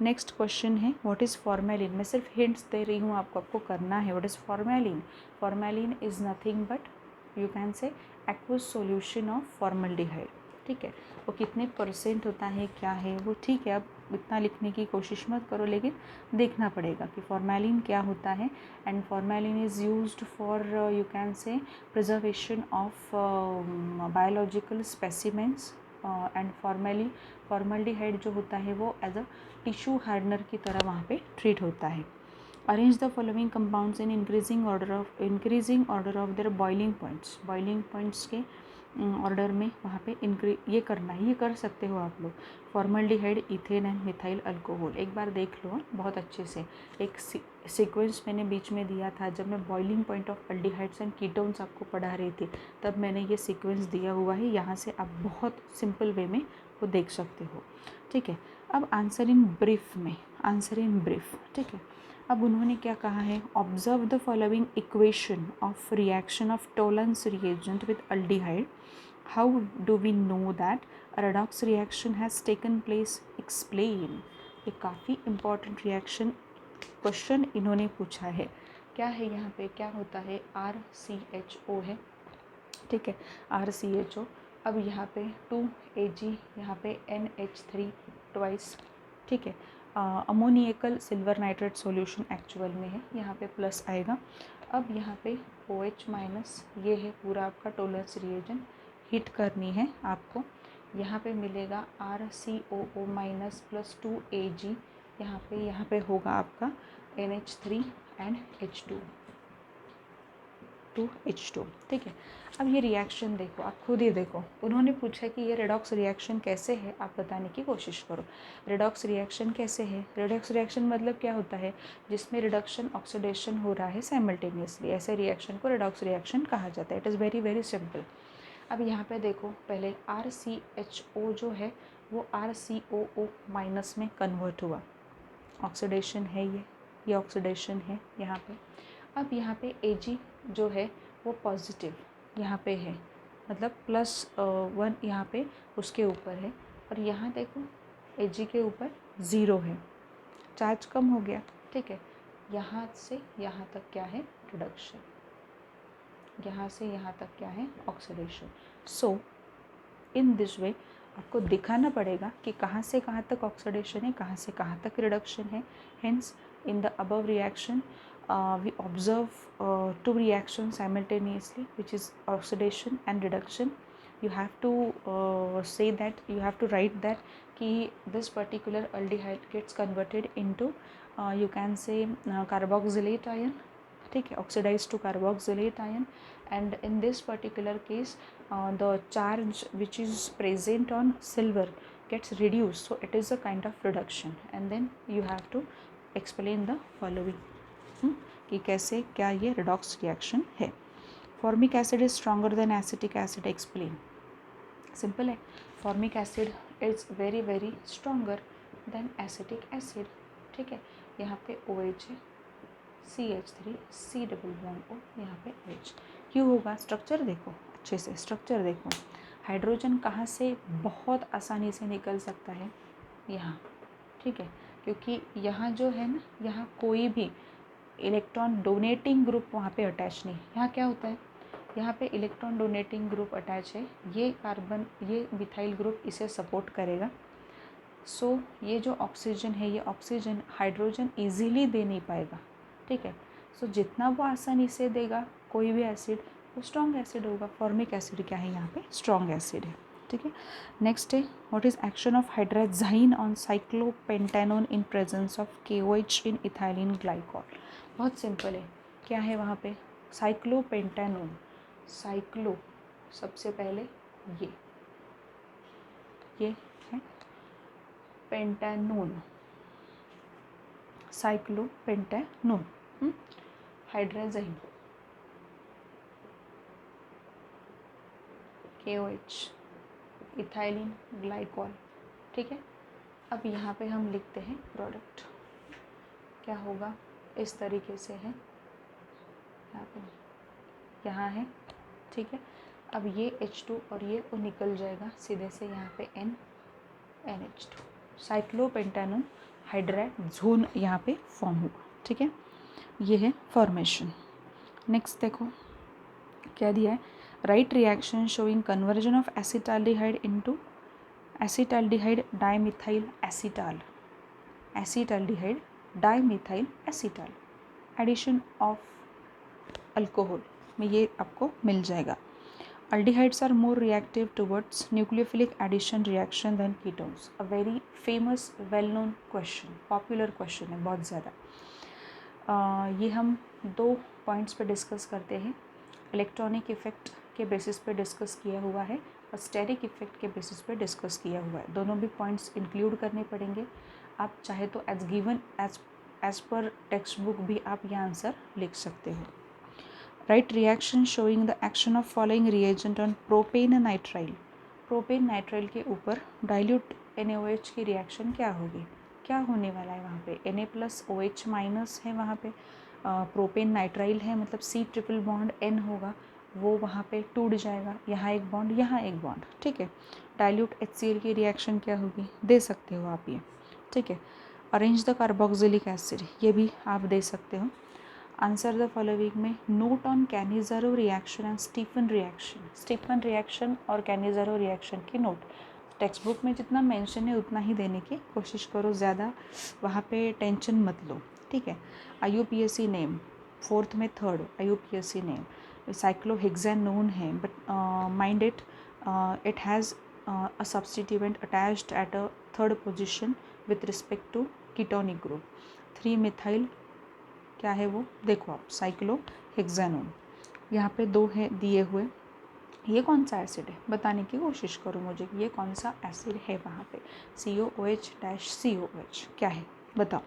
नेक्स्ट क्वेश्चन है व्हाट इज़ फॉर्मेलिन, मैं सिर्फ हिंट्स दे रही हूँ आपको करना है। What is formalin, formalin is nothing but you can से एक्वस सॉल्यूशन ऑफ फॉर्मल्डिहाइड, ठीक है। वो कितने % होता है, क्या है वो, ठीक है। अब इतना लिखने की कोशिश मत करो, लेकिन देखना पड़ेगा कि फॉर्मेलिन क्या होता है। And formalin is used for you can से preservation of biological specimens. And formaldehyde जो होता है वो एज अ टिश्यू हार्डनर की तरह वहाँ पे ट्रीट होता है। Arrange the following compounds in increasing order of their boiling points के ऑर्डर में वहाँ पे ये करना है, ये कर सकते हो आप लोग। Formaldehyde, ethane and methyl alcohol, एक बार देख लो बहुत अच्छे से। एक सीक्वेंस मैंने बीच में दिया था जब मैं boiling point of aldehydes and ketones आपको पढ़ा रही थी, तब मैंने ये सीक्वेंस दिया हुआ है। यहाँ से आप बहुत सिंपल वे में वो देख सकते हो, ठीक है। अब आंसर इन ब्रीफ, ठीक है। अब उन्होंने क्या कहा है, observe the following equation of reaction of Tollens reagent with aldehyde, how do we know that redox reaction has taken place, explain. ये काफ़ी इम्पॉर्टेंट रिएक्शन क्वेश्चन इन्होंने पूछा है। क्या है यहाँ पे, क्या होता है, RCHO है, ठीक है, RCHO। अब यहाँ पे 2Ag, यहाँ पे NH3 ट्वाइस, ठीक है। अमोनियकल सिल्वर नाइट्रेट सॉल्यूशन एक्चुअल में है, यहाँ पे प्लस आएगा। अब यहाँ पे OH माइनस, ये है पूरा आपका टोलेंस रिएजेंट, हीट करनी है आपको। यहाँ पे मिलेगा RCOO माइनस प्लस 2Ag, यहाँ पे होगा आपका NH3 एंड H2, ठीक है। अब ये रिएक्शन देखो, आप खुद ही देखो, उन्होंने पूछा कि ये रेडॉक्स रिएक्शन कैसे है, आप बताने की कोशिश करो। रेडॉक्स रिएक्शन कैसे है, रेडॉक्स रिएक्शन मतलब क्या होता है, जिसमें रिडक्शन ऑक्सीडेशन हो रहा है साइमल्टेनियसली, ऐसे रिएक्शन को रेडॉक्स रिएक्शन कहा जाता है। It is very very simple. अब यहाँ पे देखो, पहले RCHO जो है वो RCOO माइनस में कन्वर्ट हुआ, ऑक्सीडेशन है ये ऑक्सीडेशन है यहाँ पे। अब यहाँ पे Ag जो है वो पॉजिटिव यहाँ पे है, मतलब +1 यहाँ पे उसके ऊपर है, और यहाँ देखो Ag के ऊपर 0 है, चार्ज कम हो गया, ठीक है। यहाँ से यहाँ तक क्या है, रिडक्शन, यहाँ से यहाँ तक क्या है, oxidation. So in this way आपको दिखाना पड़ेगा कि कहाँ से कहाँ तक ऑक्सीडेशन है, कहाँ से कहाँ तक रिडक्शन है। Hence in the above reaction we observe two reactions simultaneously, which is oxidation and reduction. You have to say that, you have to write that कि this particular aldehyde gets converted into you can say carboxylate ion, ठीक है, oxidized to carboxylate ion, and in this particular case the charge which is present on silver gets reduced, so it is a kind of reduction. And then you have to explain the following कि कैसे क्या ये redox reaction है। Formic acid is stronger than acetic acid, explain. Simple है, formic acid is very very stronger than acetic acid, ठीक है। यहाँ पे OH है, CH3 C double bond O, यहाँ पे H, क्यों होगा, स्ट्रक्चर देखो अच्छे से, स्ट्रक्चर देखो। हाइड्रोजन कहाँ से बहुत आसानी से निकल सकता है, यहाँ, ठीक है, क्योंकि यहाँ जो है ना, यहाँ कोई भी इलेक्ट्रॉन डोनेटिंग ग्रुप वहाँ पे अटैच नहीं। यहाँ क्या होता है, यहाँ पे इलेक्ट्रॉन डोनेटिंग ग्रुप अटैच है, ये कार्बन, ये मिथाइल ग्रुप इसे सपोर्ट करेगा। सो ये जो ऑक्सीजन है, ये ऑक्सीजन हाइड्रोजन इजीली दे नहीं पाएगा, ठीक है। सो जितना वो आसानी से देगा कोई भी एसिड, वो स्ट्रॉन्ग एसिड होगा। फॉर्मिक एसिड क्या है, यहाँ पे स्ट्रॉन्ग एसिड है, ठीक है। नेक्स्ट है, what is action of hydrazine on cyclopentanone in presence of KOH in ethylene glycol. बहुत सिंपल है, क्या है वहाँ पे, साइक्लोपेंटेनोन, साइक्लो सबसे पहले ये है पेंटेनोन, साइक्लोपेंटेनोन, हाइड्राजाइन KOH, इथाइलिन ग्लाइकॉल, ठीक है। अब यहाँ पे हम लिखते हैं प्रोडक्ट, क्या होगा, इस तरीके से है, यहाँ पे यहाँ है, ठीक है। अब ये H2 और ये वो निकल जाएगा सीधे से यहाँ पे NH2, साइक्लोपेंटेनोन हाइड्राजोन यहाँ पे फॉर्म हुआ, ठीक है। ये है फॉर्मेशन। नेक्स्ट देखो क्या दिया है, write reaction showing conversion of acetaldehyde into acetaldehyde dimethyl acetal, acetaldehyde dimethyl acetal, addition of alcohol में ये आपको मिल जाएगा. Aldehydes are more reactive towards nucleophilic addition reaction than ketones. A very famous, well-known question, popular question है बहुत ज़्यादा. ये हम 2 points पे डिस्कस करते हैं. इलेक्ट्रॉनिक इफेक्ट के बेसिस पे डिस्कस किया हुआ है और स्टेरिक इफेक्ट के बेसिस पे डिस्कस किया हुआ है. दोनों भी पॉइंट्स इंक्लूड करने पड़ेंगे. आप चाहे तो एज गिवन एज पर टेक्स्ट बुक भी आप ये आंसर लिख सकते हो. Write reaction showing the action of following reagent on propane nitrile. Propane nitrile के ऊपर डाइल्यूट NaOH की रिएक्शन क्या होगी, क्या होने वाला है वहाँ पे. Na प्लस OH माइनस है वहाँ पे, प्रोपेन नाइट्राइल है मतलब C ट्रिपल बॉन्ड N होगा, वो वहाँ पे टूट जाएगा. यहाँ एक बॉन्ड, यहाँ एक बॉन्ड. ठीक है. डाइल्यूट HCl की रिएक्शन क्या होगी दे सकते हो आप ये. ठीक है. अरेंज द कार्बोक्सिलिक एसिड, ये भी आप दे सकते हो. आंसर द फॉलोइंग में note on Cannizzaro reaction and Stephen reaction. Stephen reaction और कैनिज़ारो रिएक्शन की नोट टेक्स्ट बुक में जितना मेंशन है उतना ही देने की कोशिश करो, ज़्यादा वहाँ पे टेंशन मत लो. ठीक है. IUPAC नेम 4th में 3rd IUPAC नेम साइक्लोहेक्सानोन है, but mind it has a substituent attached at a 3rd position with respect to ketonic group. 3-मिथाइल क्या है वो देखो आप, साइक्लोहेक्सानोन. यहाँ पे 2 है दिए हुए. ये कौन सा एसिड है बताने की कोशिश करो मुझे, ये कौन सा एसिड है वहाँ पे. COOH-COOH क्या है बताओ.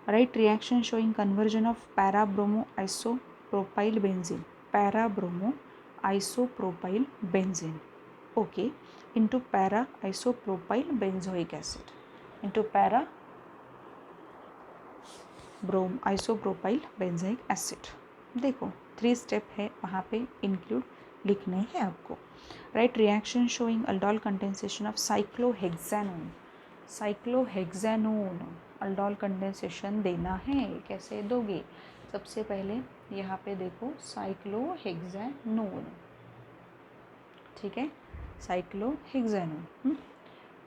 Write reaction showing conversion of parabromo isopropyl benzene, parabromo isopropyl benzene okay into para isopropyl benzoic acid into para isopropyl benzoic acid. देखो 3 स्टेप है वहाँ पे इंक्लूड लिखने हैं आपको. Right reaction showing aldol condensation of cyclohexanone, cyclohexanone aldol condensation देना है. कैसे दोगे, सबसे पहले यहाँ पे देखो साइक्लोहेक्सानोन. ठीक है. साइक्लोहेक्सानोन.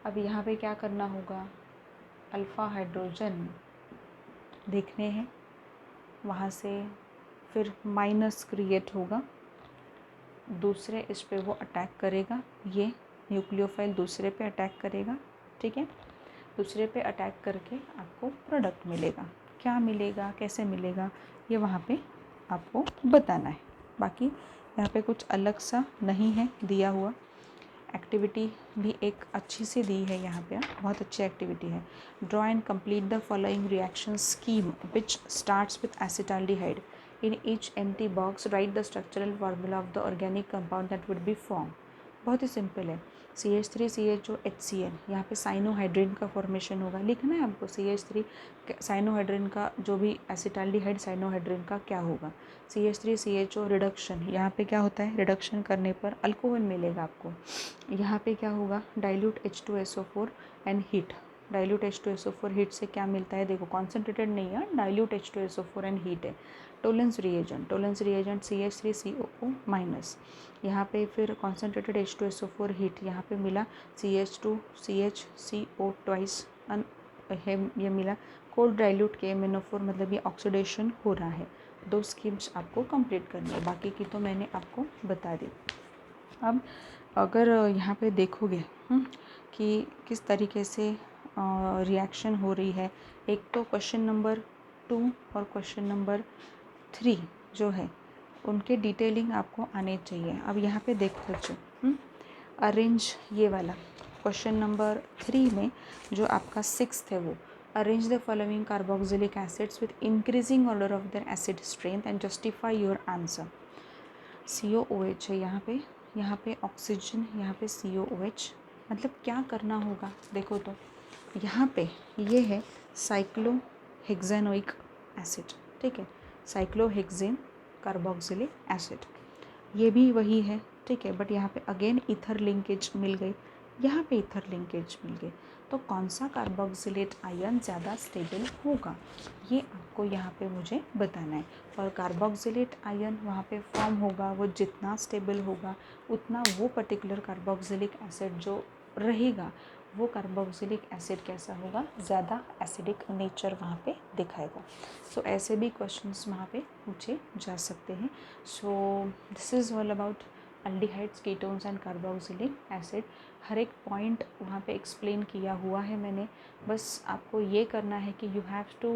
अब यहाँ पे क्या करना होगा, अल्फ़ा हाइड्रोजन देखने हैं, वहाँ से फिर माइनस क्रिएट होगा, दूसरे इस पे वो अटैक करेगा, ये न्यूक्लियोफाइल दूसरे पे अटैक करेगा. ठीक है. दूसरे पे अटैक करके आपको प्रोडक्ट मिलेगा. क्या मिलेगा, कैसे मिलेगा, ये वहाँ पे आपको बताना है. बाकी यहाँ पे कुछ अलग सा नहीं है दिया हुआ. एक्टिविटी भी एक अच्छी सी दी है यहाँ पे, बहुत अच्छी एक्टिविटी है. Draw and complete the following reaction scheme which starts with acetaldehyde. In each empty box right the structural formula of the organic compound that would be form. बहुत ही सिंपल है. CH3CHO HCl, यहाँ पे cyanohydrin का formation होगा, लिखना है आपको. CH3 cyanohydrin का जो भी एसिटाल्डिहाइड साइनोहाइड्रिन का क्या होगा. CH3CHO रिडक्शन, यहाँ पे क्या होता है, रिडक्शन करने पर अल्कोहल मिलेगा आपको. यहाँ पे क्या होगा, dilute H2SO4 and heat. Dilute H2SO4 heat से क्या मिलता है देखो, कॉन्सेंट्रेटेड नहीं है, डाइल्यूट H2SO4 एंड हीट है. Tollens reagent CH3COO minus. यहाँ पे फिर कॉन्सेंट्रेटेड H2SO4 हीट, यहाँ पे मिला CH2CHCO ट्वाइस ये मिला. कोल्ड डाइल्यूट KMnO4 मतलब ये ऑक्सीडेशन हो रहा है. 2 स्कीम्स आपको कंप्लीट करनी है, बाकी की तो मैंने आपको बता दी. अब अगर यहाँ पे देखोगे कि किस तरीके से रिएक्शन हो रही है, एक तो क्वेश्चन नंबर 2 और क्वेश्चन नंबर 3 जो है उनके डिटेलिंग आपको आने चाहिए. अब यहाँ पे देखो बच्चों, अरेंज ये वाला क्वेश्चन नंबर 3 में जो आपका 6th है वो, arrange the following carboxylic acids with increasing order of their acid strength and justify your answer. COOH है यहाँ पे ऑक्सीजन, यहाँ पे COOH. मतलब क्या करना होगा देखो, तो यहाँ पे ये है साइक्लोहेक्सानोइक एसिड. ठीक है. साइक्लोहेक्सेन कार्बोक्सिलिक एसिड, ये भी वही है. ठीक है. बट यहाँ पे अगेन ईथर लिंकेज मिल गई, यहाँ पे ईथर लिंकेज मिल गई. तो कौन सा कार्बोक्सिलेट आयन ज़्यादा स्टेबल होगा, ये आपको यहाँ पे मुझे बताना है। और कार्बोक्सिलेट आयन वहाँ पे फॉर्म होगा, वो जितना स्टेबल होगा उतना वो पर्टिकुलर कार्बोक्सिलिक एसिड जो रहेगा वो कार्बोक्सिलिक एसिड कैसा होगा, ज़्यादा एसिडिक नेचर वहाँ पे दिखाएगा। सो ऐसे भी क्वेश्चंस वहाँ पे पूछे जा सकते हैं। So this is all about aldehydes, ketones and carboxylic acid. हर एक पॉइंट वहाँ पे एक्सप्लेन किया हुआ है मैंने। बस आपको ये करना है कि you have to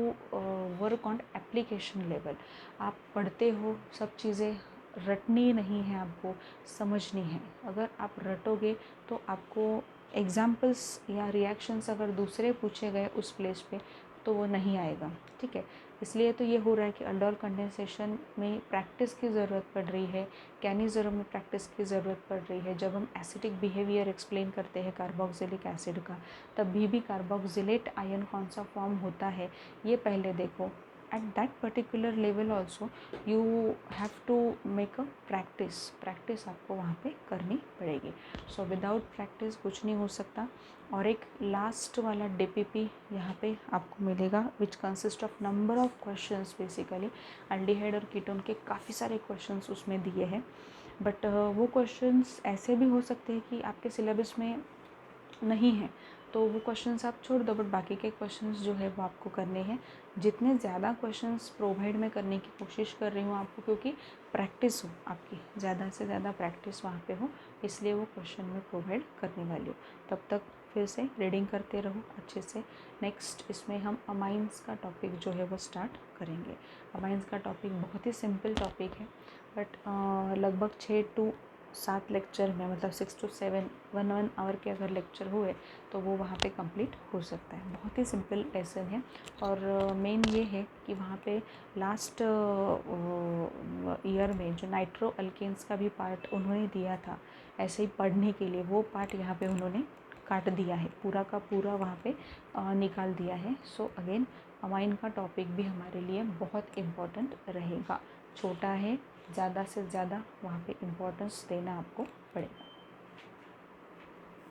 work on application level. आप पढ़ते हो, सब चीज़ें रटनी नहीं है, आपको समझनी है। अगर आप रटोगे तो आपको एग्जाम्पल्स या रिएक्शंस अगर दूसरे पूछे गए उस प्लेस पे तो वो नहीं आएगा, ठीक है। इसलिए तो ये हो रहा है कि अल्डोल कंडेंसेशन में प्रैक्टिस की ज़रूरत पड़ रही है, कैनिज़रो में प्रैक्टिस की ज़रूरत पड़ रही है। जब हम एसिडिक बिहेवियर एक्सप्लेन करते हैं कार्बोक्सिलिक एसिड का, तब भी कार्बोक्सिलेट आयन कौन सा फॉर्म होता है ये पहले देखो। at that particular level also you have to make a practice आपको वहाँ पे करनी पड़ेगी। सो विदाउट प्रैक्टिस कुछ नहीं हो सकता। और एक लास्ट वाला DPP यहाँ पे आपको मिलेगा which consist of number of questions. Basically aldehyde और कीटोन के काफ़ी सारे क्वेश्चंस उसमें दिए हैं, बट वो क्वेश्चंस ऐसे भी हो सकते हैं कि आपके सिलेबस में नहीं है तो वो क्वेश्चंस आप छोड़ दो, बट बाकी के क्वेश्चंस जो है वो आपको करने हैं। जितने ज़्यादा क्वेश्चंस प्रोवाइड मैं करने की कोशिश कर रही हूँ आपको, क्योंकि प्रैक्टिस हो आपकी, ज़्यादा से ज़्यादा प्रैक्टिस वहाँ पे हो, इसलिए वो क्वेश्चन मैं प्रोवाइड करने वाली हूँ। तब तक फिर से रीडिंग करते रहो अच्छे से। नेक्स्ट इसमें हम अमाइंस का टॉपिक जो है वो स्टार्ट करेंगे। अमाइंस का टॉपिक बहुत ही सिंपल टॉपिक है, बट लगभग 6 to 7 लेक्चर में, मतलब 6 to 7 1 आवर के अगर लेक्चर हुए तो वो वहाँ पे कंप्लीट हो सकता है। बहुत ही सिंपल लेसन है। और मेन ये है कि वहाँ पे लास्ट ईयर में जो नाइट्रो अल्केन्स का भी पार्ट उन्होंने दिया था ऐसे ही पढ़ने के लिए, वो पार्ट यहाँ पे उन्होंने काट दिया है, पूरा का पूरा वहाँ पे निकाल दिया है। सो अगेन अमाइन का टॉपिक भी हमारे लिए बहुत इम्पोर्टेंट रहेगा। छोटा है, ज़्यादा से ज़्यादा वहाँ पे इम्पोर्टेंस देना आपको पड़ेगा।